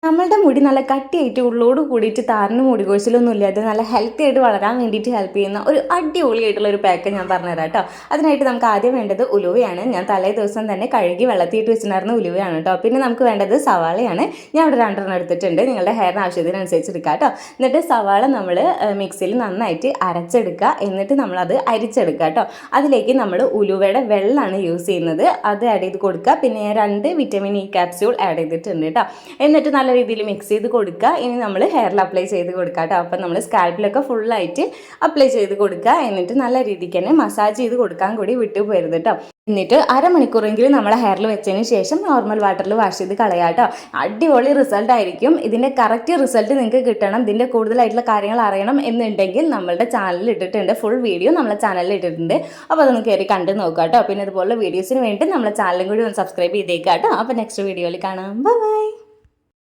നമ്മളുടെ മുടി നല്ല കട്ടിയായിട്ട് ഉള്ളോട് കൂടിയിട്ട് താരന് മുടി കൊഴിച്ചിലൊന്നും ഇല്ലാതെ നല്ല ഹെൽത്തി ആയിട്ട് വളരാൻ വേണ്ടിയിട്ട് ഹെൽപ്പ് ചെയ്യുന്ന ഒരു അടിപൊളിയായിട്ടുള്ള ഒരു പാക്ക് ഞാൻ പറഞ്ഞുതരാം കേട്ടോ. അതിനായിട്ട് നമുക്ക് ആദ്യം വേണ്ടത് ഉലുവയാണ്. ഞാൻ തലേ ദിവസം തന്നെ കഴുകി വെള്ളത്തിയിട്ട് വെച്ചിട്ടുണ്ടായിരുന്ന ഉലുവയാണ് കേട്ടോ. പിന്നെ നമുക്ക് വേണ്ടത് സവാളയാണ്. ഞാൻ ഇവിടെ 2 എടുത്തിട്ടുണ്ട്. നിങ്ങളുടെ ഹെയറിന് ആവശ്യത്തിനനുസരിച്ച് എടുക്കുക കേട്ടോ. എന്നിട്ട് സവാള നമ്മൾ മിക്സിയിൽ നന്നായിട്ട് അരച്ചെടുക്കുക. എന്നിട്ട് നമ്മളത് അരിച്ചെടുക്കുക കേട്ടോ. അതിലേക്ക് നമ്മൾ ഉലുവയുടെ വെള്ളമാണ് യൂസ് ചെയ്യുന്നത്. അത് ആഡ് ചെയ്ത് കൊടുക്കുക. പിന്നെ 2 വിറ്റമിൻ ഇ ക്യാപ്സ്യൂൾ ആഡ് ചെയ്തിട്ടുണ്ട് കേട്ടോ. എന്നിട്ട് നല്ല രീതിയിൽ മിക്സ് ചെയ്ത് കൊടുക്കുക. ഇനി നമ്മൾ ഹെയറിൽ അപ്ലൈ ചെയ്ത് കൊടുക്കുക കേട്ടോ. അപ്പം നമ്മൾ സ്കാൽപ്പിലൊക്കെ ഫുള്ളായിട്ട് അപ്ലൈ ചെയ്ത് കൊടുക്കുക. എന്നിട്ട് നല്ല രീതിക്ക് തന്നെ മസാജ് ചെയ്ത് കൊടുക്കാൻ കൂടി വിട്ടു പോരുത് കേട്ടോ. എന്നിട്ട് അരമണിക്കൂറെങ്കിലും നമ്മളെ ഹെയറിൽ വെച്ചതിന് ശേഷം നോർമൽ വാട്ടറിൽ വാഷ് ചെയ്ത് കളയാം കേട്ടോ. അടിപൊളി റിസൾട്ട് ആയിരിക്കും. ഇതിൻ്റെ കറക്റ്റ് റിസൾട്ട് നിങ്ങൾക്ക് കിട്ടണം, ഇതിൻ്റെ കൂടുതലായിട്ടുള്ള കാര്യങ്ങൾ അറിയണം എന്നുണ്ടെങ്കിൽ നമ്മളുടെ ചാനലിൽ ഇട്ടിട്ടുണ്ട്. ഫുൾ വീഡിയോ നമ്മളെ ചാനലിൽ ഇട്ടിട്ടുണ്ട്. അപ്പോൾ അതൊന്ന് കയറി കണ്ട് നോക്കാം കേട്ടോ. പിന്നെ ഇതുപോലുള്ള വീഡിയോസിന് വേണ്ടി നമ്മളെ ചാനലും കൂടി ഒന്ന് സബ്സ്ക്രൈബ് ചെയ്തേക്കാം കേട്ടോ. അപ്പോൾ നെക്സ്റ്റ് വീഡിയോയിൽ കാണാം. ബൈ.